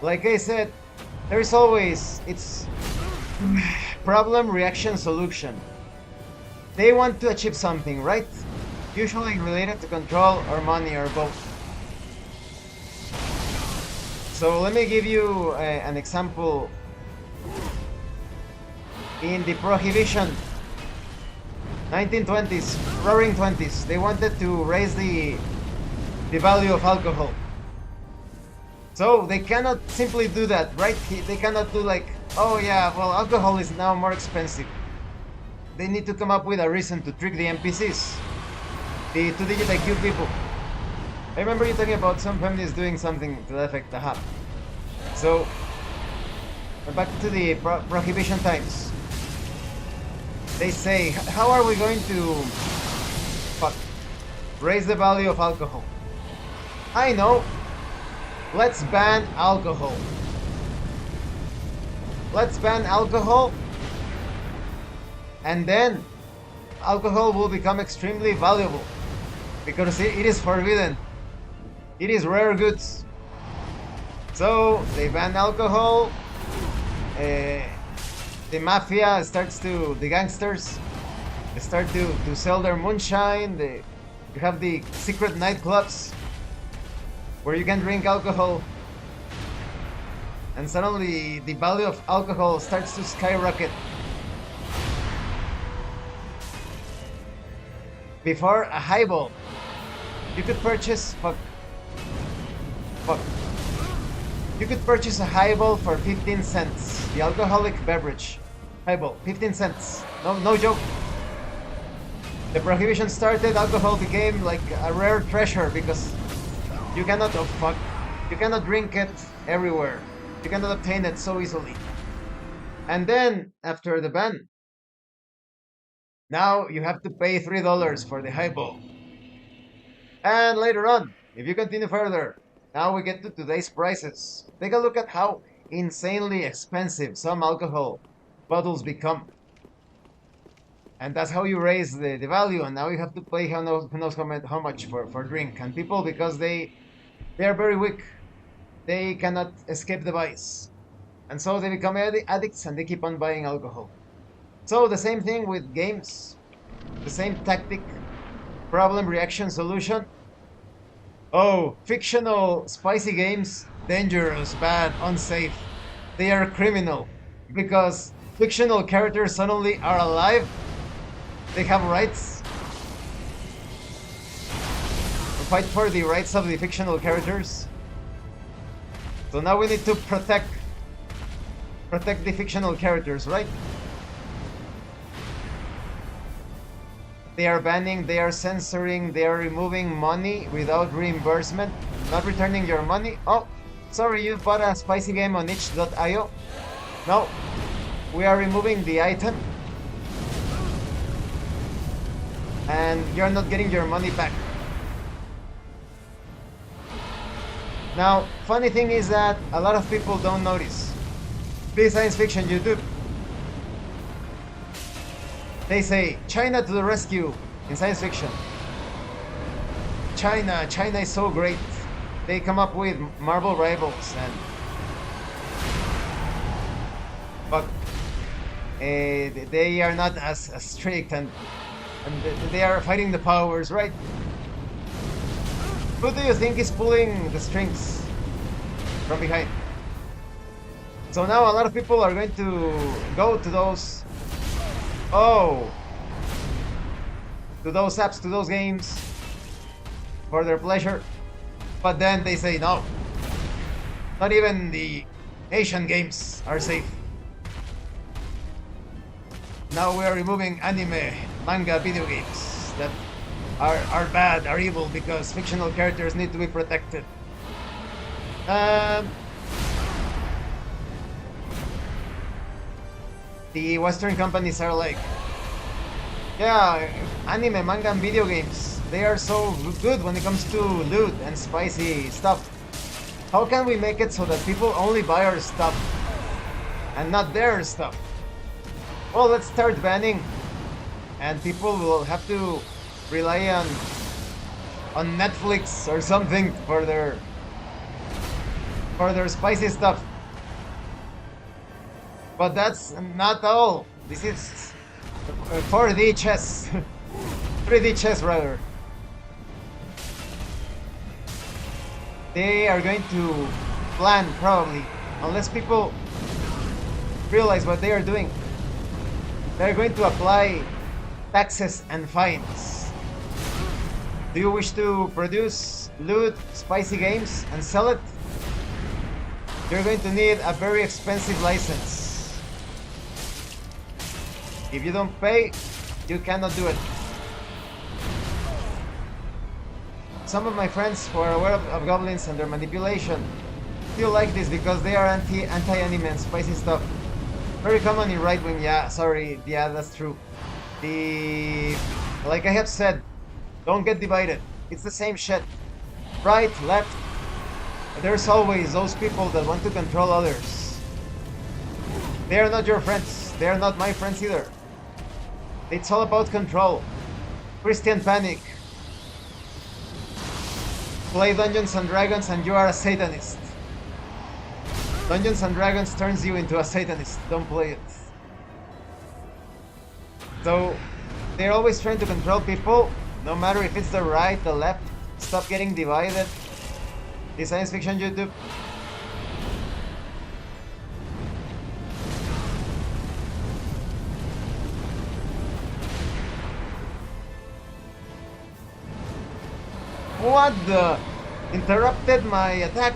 Like I said, there's always it's problem, reaction, solution. They want to achieve something, right? Usually related to control or money or both. So let me give you an example. In the Prohibition 1920s, Roaring 20s, they wanted to raise the value of alcohol. So they cannot simply do that, right? They cannot do like, oh yeah, well, alcohol is now more expensive. They need to come up with a reason to trick the NPCs, the two-digit IQ people. I remember you talking about some families doing something to that effect. Aha. So, back to the prohibition times. They say, how are we going to fuck, raise the value of alcohol? I know. Let's ban alcohol. Let's ban alcohol. And then alcohol will become extremely valuable because it is forbidden. It is rare goods. So they ban alcohol. The mafia starts to, the gangsters start to sell their moonshine. You have the secret nightclubs where you can drink alcohol, and suddenly the value of alcohol starts to skyrocket. Before, a highball, you could purchase you could purchase a highball for 15 cents. The alcoholic beverage highball, 15 cents. No joke. The prohibition started, alcohol became like a rare treasure because you cannot you cannot drink it everywhere. You cannot obtain it so easily. And then after the ban, now you have to pay $3 for the highball. And later on, if you continue further, now we get to today's prices. Take a look at how insanely expensive some alcohol bottles become. And that's how you raise the value. And now you have to pay who knows how much for drink. And people, because they are very weak, they cannot escape the vice. And so they become addicts and they keep on buying alcohol. So the same thing with games. The same tactic. Problem, reaction, solution. Oh, fictional, spicy games, dangerous, bad, unsafe. They are criminal because fictional characters suddenly are alive. They have rights. We fight for the rights of the fictional characters. So now we need to protect the fictional characters, right? They are banning, they are censoring, they are removing money without reimbursement, not returning your money. Oh, sorry, you bought a spicy game on itch.io. No, we are removing the item. And you're not getting your money back. Now, funny thing is that a lot of people don't notice. Please, science fiction YouTube. They say, China to the rescue in science fiction. China is so great. They come up with Marvel rivals and but they are not as strict and they are fighting the powers, right? Who do you think is pulling the strings from behind? So now a lot of people are going to go to those to those apps, to those games for their pleasure. But then they say no. Not even the Asian games are safe. Now we are removing anime, manga, video games that are bad, are evil because fictional characters need to be protected. The Western companies are like, yeah, anime, manga, and video games, they are so good when it comes to loot and spicy stuff. How can we make it so that people only buy our stuff and not their stuff? Well, let's start banning, and people will have to rely on Netflix or something for for their spicy stuff. But that's not all. This is 4D chess. 3D chess rather. They are going to plan probably, unless people realize what they are doing. They're going to apply taxes and fines. Do you wish to produce, loot, spicy games and sell it? You're going to need a very expensive license. If you don't pay, you cannot do it. Some of my friends who are aware of goblins and their manipulation feel like this because they are anti-anime and spicy stuff. Very common in right wing, yeah, sorry, yeah, that's true. Like I have said, don't get divided. It's the same shit. Right, left. There's always those people that want to control others. They are not your friends. They are not my friends either. It's all about control. Christian panic. Play Dungeons and Dragons and you are a Satanist. Dungeons and Dragons turns you into a Satanist. Don't play it. So, they're always trying to control people, no matter if it's the right, the left. Stop getting divided. The science fiction YouTube. What the? Interrupted my attack.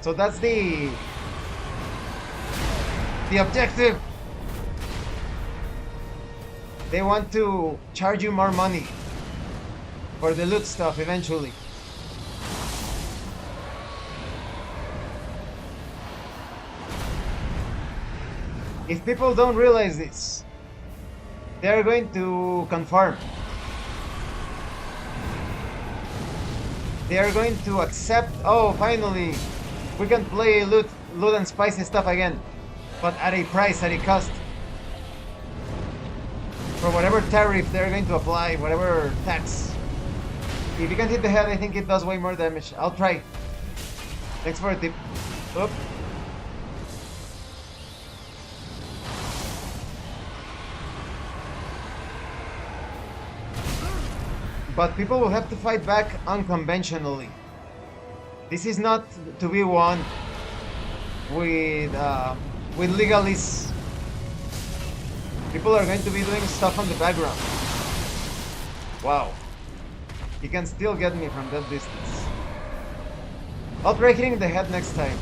So that's the objective. They want to charge you more money for the loot stuff eventually. If people don't realize this, they are going to conform. They are going to accept, oh, finally, we can play loot and spicy stuff again, but at a price, at a cost. For whatever tariff they're going to apply, whatever tax. If you can hit the head, I think it does way more damage. I'll try. Thanks for a tip. Oop. But people will have to fight back unconventionally. This is not to be won with legalists. People are going to be doing stuff on the background. Wow. He can still get me from that distance. I'll try hitting the head next time.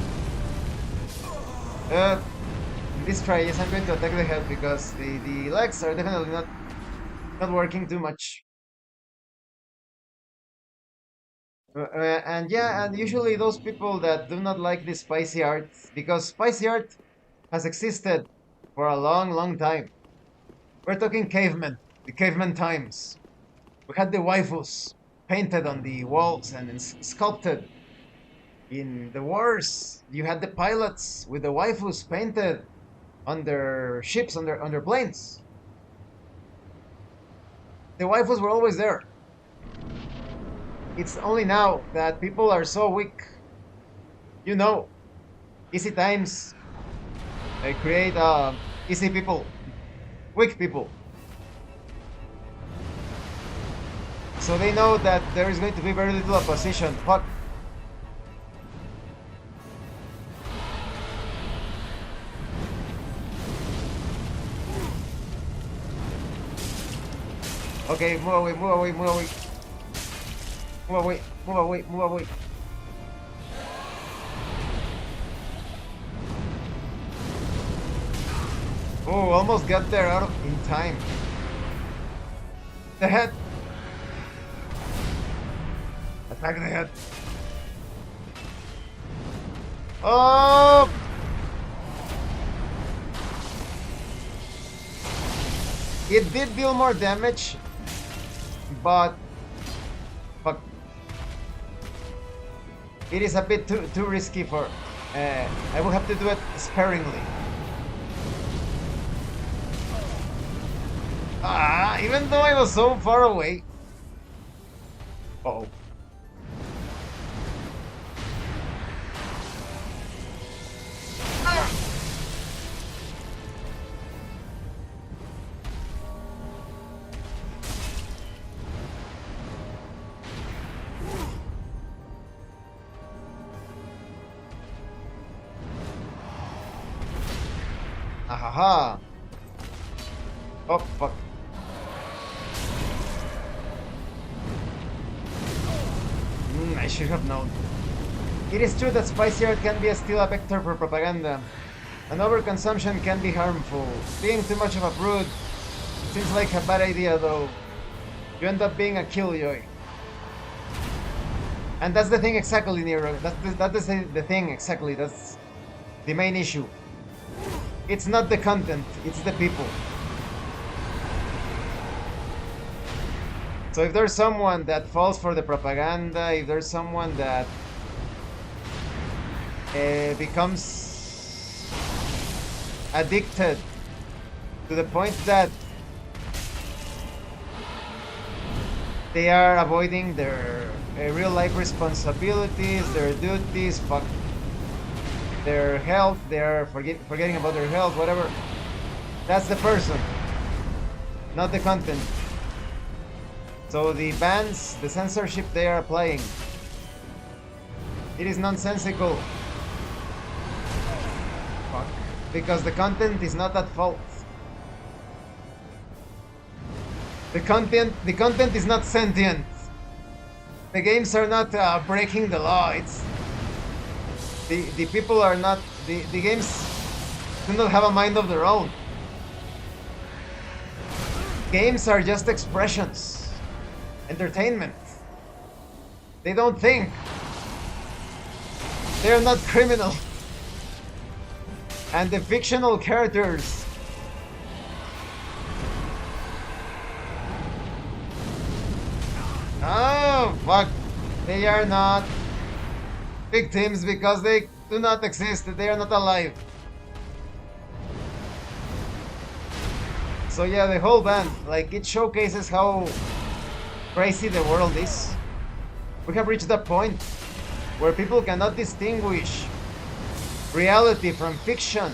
This try, yes, I'm going to attack the head because the legs are definitely not working too much. And yeah, and usually those people that do not like this spicy art, because spicy art has existed for a long time. We're talking cavemen, the caveman times. We had the waifus painted on the walls and sculpted. In the wars, you had the pilots with the waifus painted on their ships, on their planes. The waifus were always there. It's only now that people are so weak. You know, easy times they create easy people, weak people. So they know that there is going to be very little opposition. Fuck. Okay, move away, move away, move away. Move away, move away, move away. Oh, almost got there in time. The head. Attack the head. Oh! It did deal more damage, but fuck. It is a bit too risky for. I will have to do it sparingly. Even though I was so far away. Uh-oh. Ahaha. Oh, fuck. I should have known. It is true that spicy art can be still a vector for propaganda. And overconsumption can be harmful. Being too much of a prude seems like a bad idea, though. You end up being a killjoy. And that's the thing exactly, Nero. That's the thing exactly. That's the main issue. It's not the content, it's the people. So if there's someone that falls for the propaganda, if there's someone that becomes addicted to the point that they are avoiding their real life responsibilities, their duties, fuck their health, they're forgetting about their health, whatever. That's the person, not the content. So the bans, the censorship they are applying, it is nonsensical. Fuck. Because the content is not at fault. The content is not sentient. The games are not breaking the law. It's the people are not. The games do not have a mind of their own. Games are just expressions, entertainment. They don't think. They're not criminal. And the fictional characters, oh fuck, they are not victims because they do not exist. They are not alive. So yeah, the whole band, like, it showcases how crazy the world is. We have reached that point where people cannot distinguish reality from fiction.